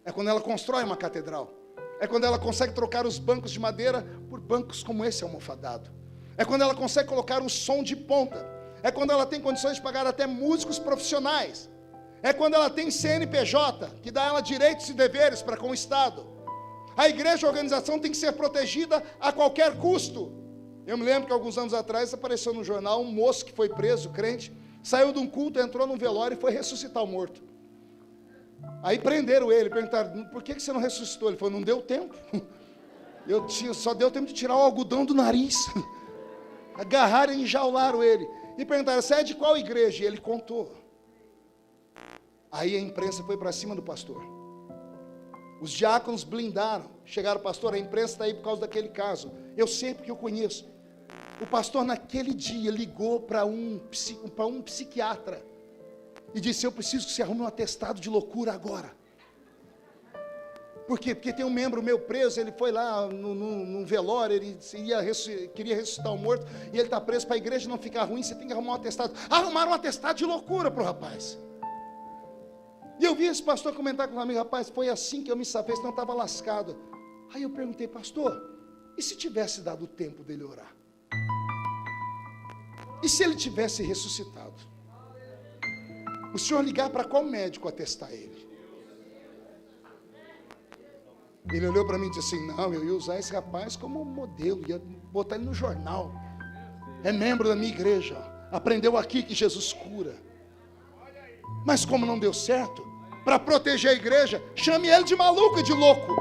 É quando ela constrói uma catedral. É quando ela consegue trocar os bancos de madeira por bancos como esse almofadado. É quando ela consegue colocar um som de ponta. É quando ela tem condições de pagar até músicos profissionais. É quando ela tem CNPJ, que dá a ela direitos e deveres para com o Estado. A igreja organização tem que ser protegida a qualquer custo. Eu me lembro que alguns anos atrás apareceu no jornal um moço que foi preso, crente, saiu de um culto, entrou num velório e foi ressuscitar o morto. Aí prenderam ele, perguntaram: por que você não ressuscitou? Ele falou: não deu tempo. Só deu tempo de tirar o algodão do nariz. Agarraram e enjaularam ele. E perguntaram: você é de qual igreja? E ele contou. Aí a imprensa foi para cima do pastor. Os diáconos blindaram. Chegaram: pastor, a imprensa está aí por causa daquele caso. Eu sei porque eu conheço. O pastor naquele dia ligou para um psiquiatra e disse: eu preciso que você arrume um atestado de loucura agora. Por quê? Porque tem um membro meu preso, ele foi lá num velório, ele queria ressuscitar o morto, e ele está preso. Para a igreja não ficar ruim, você tem que arrumar um atestado. Arrumaram um atestado de loucura para o rapaz. E eu vi esse pastor comentar com um amigo: rapaz, foi assim que eu me safei, senão eu estava lascado. Aí eu perguntei: pastor, e se tivesse dado o tempo dele orar? E se ele tivesse ressuscitado? O senhor ligar para qual médico atestar ele? Ele olhou para mim e disse assim: não, eu ia usar esse rapaz como modelo, ia botar ele no jornal. É membro da minha igreja, aprendeu aqui que Jesus cura. Mas como não deu certo, para proteger a igreja, chame ele de maluco e de louco.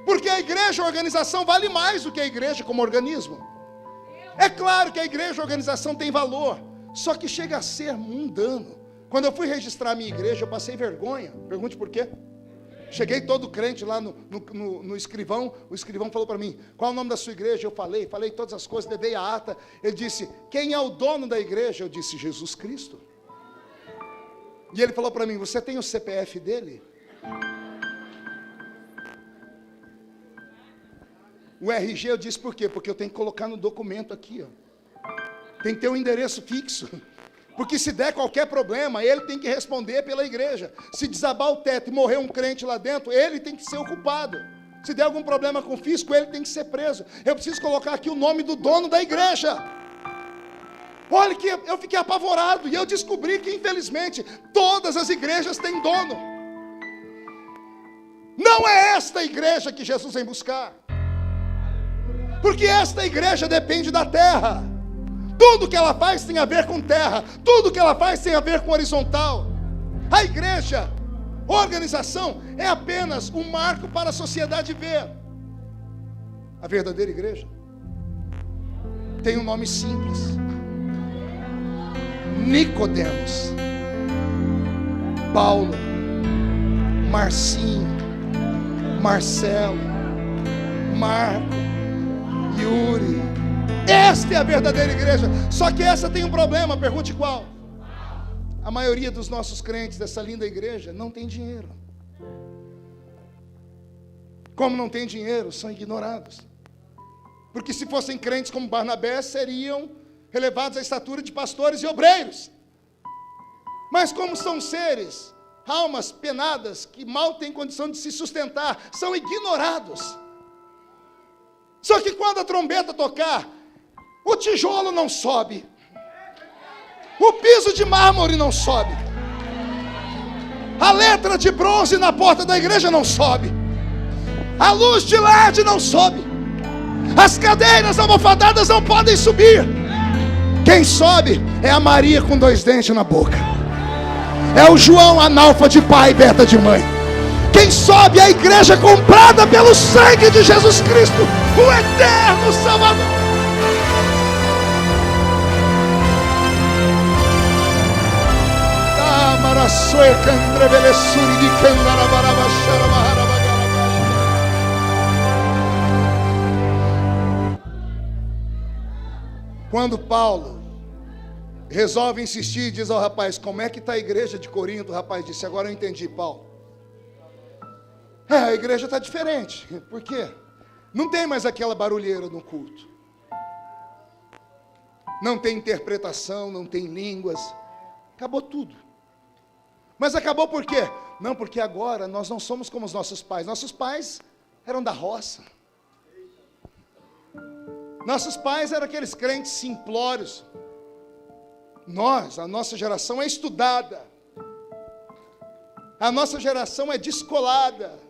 Porque a igreja, a organização, vale mais do que a igreja como organismo. É claro que a igreja, a organização tem valor, só que chega a ser mundano. Quando eu fui registrar a minha igreja, eu passei vergonha. Pergunte por quê. Cheguei todo crente lá no escrivão. O escrivão falou para mim: qual é o nome da sua igreja? Eu falei todas as coisas, levei a ata. Ele disse: quem é o dono da igreja? Eu disse: Jesus Cristo. E ele falou para mim, você tem o CPF dele? O RG eu disse por quê? Porque eu tenho que colocar no documento aqui, ó. Tem que ter um endereço fixo. Porque se der qualquer problema, ele tem que responder pela igreja. Se desabar o teto e morrer um crente lá dentro, ele tem que ser o culpado. Se der algum problema com o fisco, ele tem que ser preso. Eu preciso colocar aqui o nome do dono da igreja. Olha que eu fiquei apavorado e eu descobri que, infelizmente, todas as igrejas têm dono. Não é esta igreja que Jesus vem buscar. Porque esta igreja depende da terra. Tudo que ela faz tem a ver com terra. Tudo que ela faz tem a ver com horizontal. A igreja, organização, é apenas um marco para a sociedade ver. A verdadeira igreja tem um nome simples: Nicodemos, Paulo, Marcinho, Marcelo, Marco, Yuri. Esta é a verdadeira igreja. Só que essa tem um problema, pergunte qual? A maioria dos nossos crentes dessa linda igreja não tem dinheiro. Como não tem dinheiro, são ignorados. Porque se fossem crentes como Barnabé, seriam elevados à estatura de pastores e obreiros. Mas como são seres, almas penadas, que mal têm condição de se sustentar, são ignorados. Só que quando a trombeta tocar, o tijolo não sobe, o piso de mármore não sobe, a letra de bronze na porta da igreja não sobe, a luz de LED não sobe, as cadeiras almofadadas não podem subir. Quem sobe é a Maria com 2 dentes na boca, é o João analfa de pai e beta de mãe. Quem sobe é a igreja comprada pelo sangue de Jesus Cristo, o eterno Salvador. Quando Paulo resolve insistir, diz ao rapaz, como é que está a igreja de Corinto? O rapaz disse, agora eu entendi, Paulo. A igreja está diferente. Por quê? Não tem mais aquela barulheira no culto. Não tem interpretação, não tem línguas. Acabou tudo. Mas acabou por quê? Não, porque agora nós não somos como os nossos pais. Nossos pais eram da roça. Nossos pais eram aqueles crentes simplórios. A nossa geração é estudada. A nossa geração é descolada.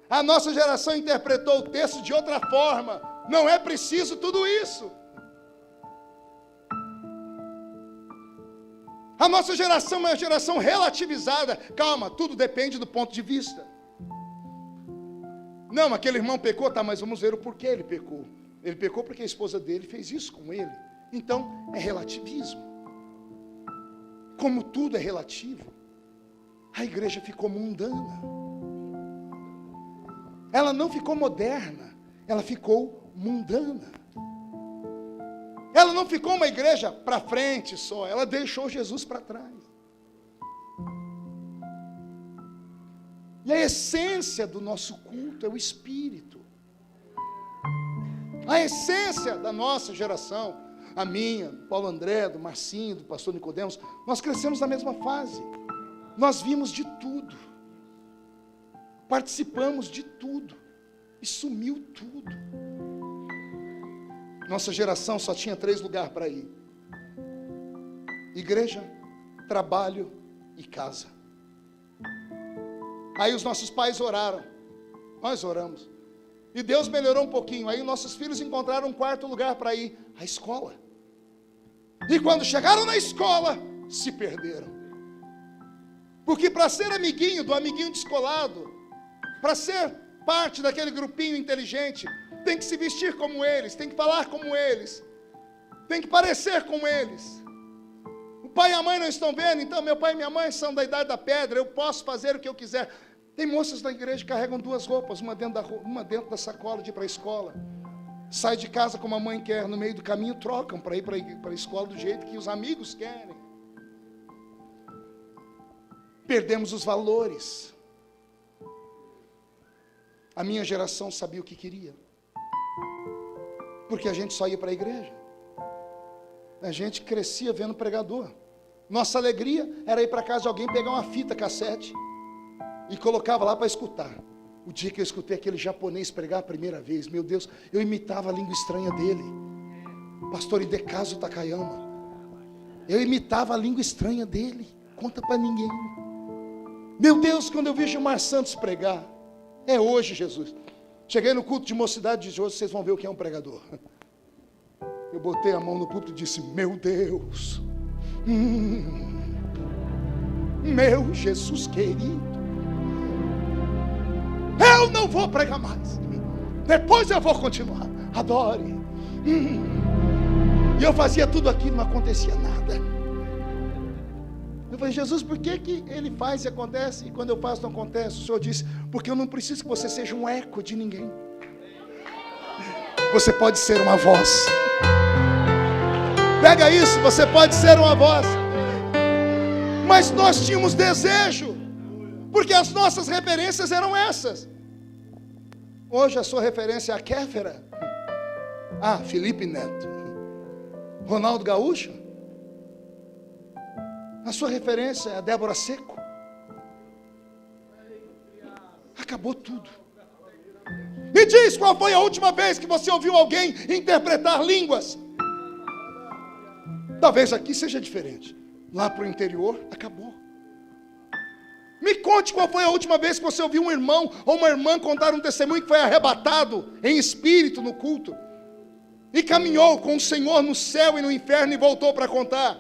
A nossa geração interpretou o texto de outra forma. Não é preciso tudo isso. A nossa geração é uma geração relativizada. Calma, tudo depende do ponto de vista. Não, aquele irmão pecou, tá, mas vamos ver o porquê ele pecou. Ele pecou porque a esposa dele fez isso com ele. Então, é relativismo. Como tudo é relativo, a igreja ficou mundana. Ela não ficou moderna, ela ficou mundana. Ela não ficou uma igreja para frente só, ela deixou Jesus para trás. E a essência do nosso culto é o Espírito. A essência da nossa geração, a minha, do Paulo André, do Marcinho, do pastor Nicodemos, nós crescemos na mesma fase. Nós vimos de tudo. Participamos de tudo. E sumiu tudo. Nossa geração só tinha 3 lugares para ir: igreja, trabalho e casa. Aí os nossos pais oraram, nós oramos, e Deus melhorou um pouquinho. Aí nossos filhos encontraram um 4º lugar para ir: a escola. E quando chegaram na escola, se perderam. Porque para ser amiguinho do amiguinho descolado, para ser parte daquele grupinho inteligente, tem que se vestir como eles, tem que falar como eles, tem que parecer como eles. O pai e a mãe não estão vendo, então meu pai e minha mãe são da idade da pedra, eu posso fazer o que eu quiser. Tem moças na igreja que carregam 2 roupas, uma dentro da sacola de ir para a escola. Sai de casa como a mãe quer, no meio do caminho trocam para ir para a escola do jeito que os amigos querem. Perdemos os valores. A minha geração sabia o que queria, porque a gente só ia para a igreja. A gente crescia vendo pregador. Nossa alegria era ir para casa de alguém, pegar uma fita cassete e colocava lá para escutar. O dia que eu escutei aquele japonês pregar a primeira vez, meu Deus, eu imitava a língua estranha dele, pastor Hidekazu Takayama. Eu imitava a língua estranha dele. Conta para ninguém. Meu Deus, quando eu vi Gilmar Santos pregar, é hoje, Jesus. Cheguei no culto de mocidade de hoje, vocês vão ver o que é um pregador. Eu botei a mão no púlpito e disse: meu Deus, meu Jesus querido, eu não vou pregar mais, depois eu vou continuar. Adore. E eu fazia tudo aquilo, não acontecia nada. Eu falei: Jesus, por que ele faz e acontece, e quando eu faço não acontece? O Senhor disse: porque eu não preciso que você seja um eco de ninguém. Você pode ser uma voz. Pega isso, você pode ser uma voz. Mas nós tínhamos desejo, porque as nossas referências eram essas. Hoje a sua referência é a Kéfera, Felipe Neto, Ronaldo Gaúcho. A sua referência é a Débora Seco. Acabou tudo. Me diz, qual foi a última vez que você ouviu alguém interpretar línguas? Talvez aqui seja diferente. Lá para o interior, acabou. Me conte qual foi a última vez que você ouviu um irmão ou uma irmã contar um testemunho que foi arrebatado em espírito no culto e caminhou com o Senhor no céu e no inferno e voltou para contar.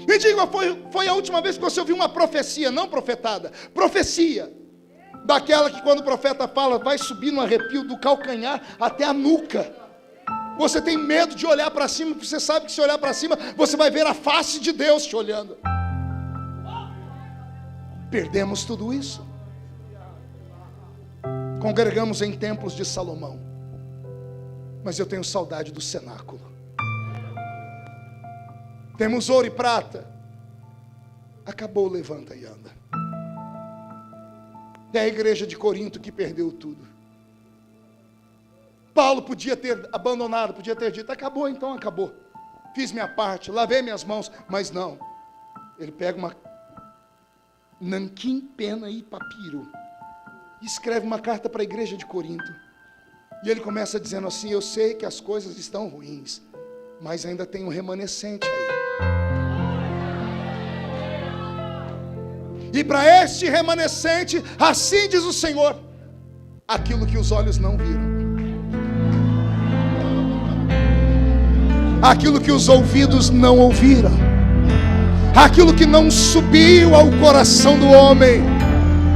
Me diga qual foi a última vez que você ouviu uma profecia, não profetada, profecia, daquela que quando o profeta fala, vai subir no arrepio do calcanhar até a nuca. Você tem medo de olhar para cima, porque você sabe que se olhar para cima, você vai ver a face de Deus te olhando. Perdemos tudo isso. Congregamos em templos de Salomão, mas eu tenho saudade do cenáculo. Temos ouro e prata. Acabou, levanta e anda. É a igreja de Corinto que perdeu tudo. Paulo podia ter abandonado, podia ter dito: acabou, então acabou. Fiz minha parte, lavei minhas mãos, mas não. Ele pega uma nanquim, pena e papiro e escreve uma carta para a igreja de Corinto. E ele começa dizendo assim: eu sei que as coisas estão ruins, mas ainda tem um remanescente aí. E para este remanescente, assim diz o Senhor, aquilo que os olhos não viram, aquilo que os ouvidos não ouviram, aquilo que não subiu ao coração do homem,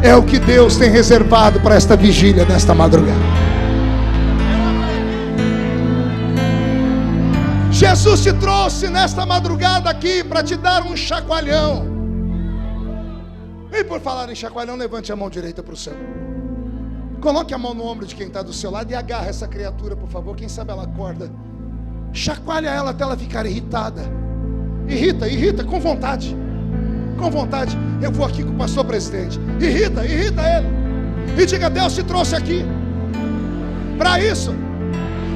é o que Deus tem reservado para esta vigília, nesta madrugada. Jesus te trouxe nesta madrugada aqui para te dar um chacoalhão. E por falar em chacoalhão, levante a mão direita para o céu. Coloque a mão no ombro de quem está do seu lado e agarra essa criatura, por favor. Quem sabe ela acorda. Chacoalha ela até ela ficar irritada. Irrita, com vontade. Com vontade. Eu vou aqui com o pastor presidente. Irrita ele. E diga: Deus te trouxe aqui para isso.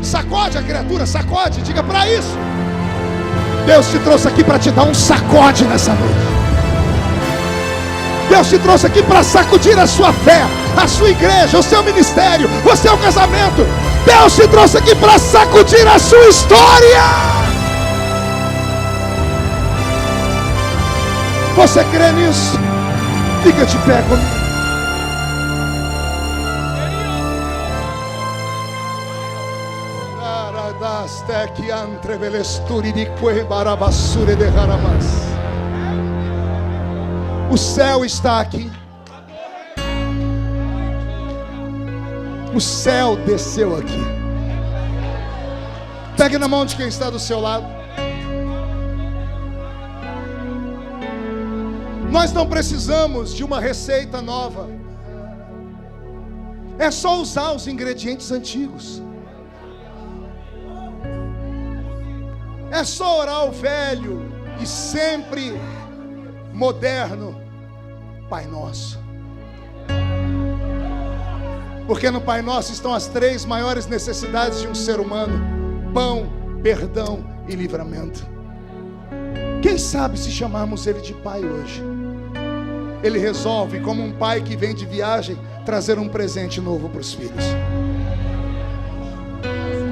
Sacode a criatura, sacode. Diga: para isso. Deus te trouxe aqui para te dar um sacode nessa noite. Deus te trouxe aqui para sacudir a sua fé, a sua igreja, o seu ministério, o seu casamento. Deus te trouxe aqui para sacudir a sua história. Você crê nisso? Fica de pé comigo. O céu está aqui. O céu desceu aqui. Pegue na mão de quem está do seu lado. Nós não precisamos de uma receita nova. É só usar os ingredientes antigos. É só orar o velho e sempre moderno Pai Nosso. Porque no Pai Nosso estão as 3 maiores necessidades de um ser humano: pão, perdão e livramento. Quem sabe se chamarmos Ele de Pai hoje, Ele resolve, como um pai que vem de viagem, trazer um presente novo para os filhos.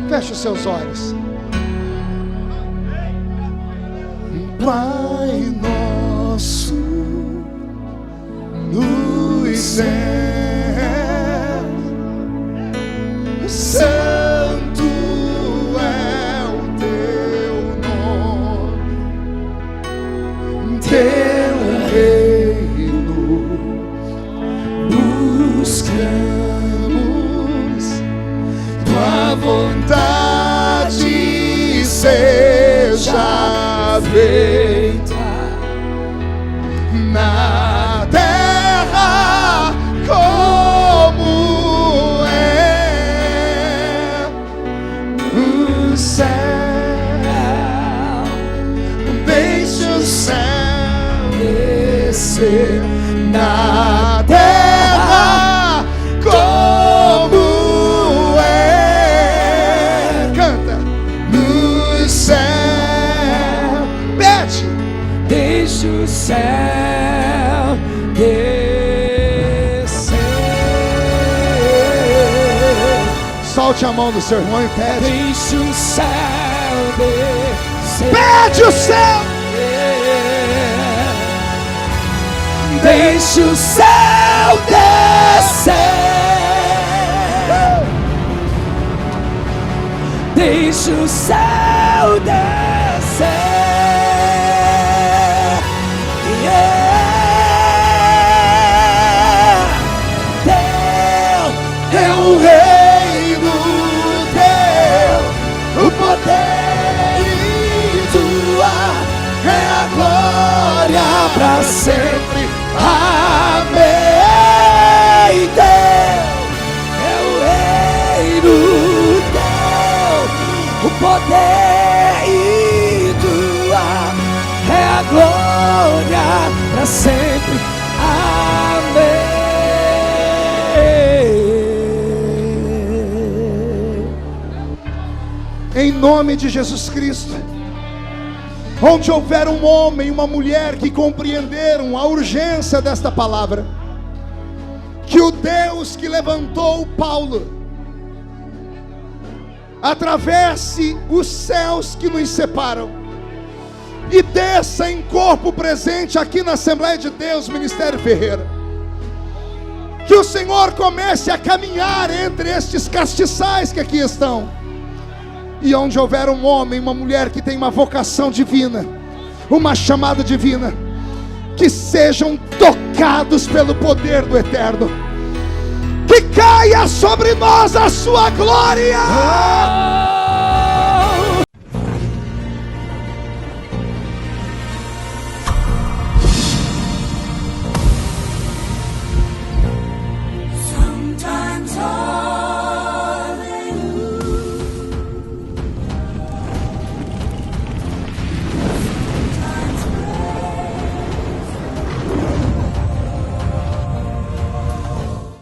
Feche os seus olhos. Pai Nosso nos céus, santo é o teu nome, teu reino buscamos, tua vontade seja feita na terra como é no céu. Deixa o céu descer na terra como é. Canta. No céu. Pede. Deixa o céu descer. Solte a mão do seu irmão e pede. Deixa o céu descer. Pede o céu. Deixa o céu descer. Deixa o céu descer. Teu é o reino, teu o poder e tua é a glória para sempre. Amém. Teu é o reino, teu o poder e tua é a glória para sempre. Amém. Em nome de Jesus Cristo, onde houver um homem e uma mulher que compreenderam a urgência desta palavra, que o Deus que levantou Paulo atravesse os céus que nos separam e desça em corpo presente aqui na Assembleia de Deus, Ministério Ferreira. Que o Senhor comece a caminhar entre estes castiçais que aqui estão, e onde houver um homem e uma mulher que tem uma vocação divina, uma chamada divina, que sejam tocados pelo poder do Eterno, que caia sobre nós a sua glória.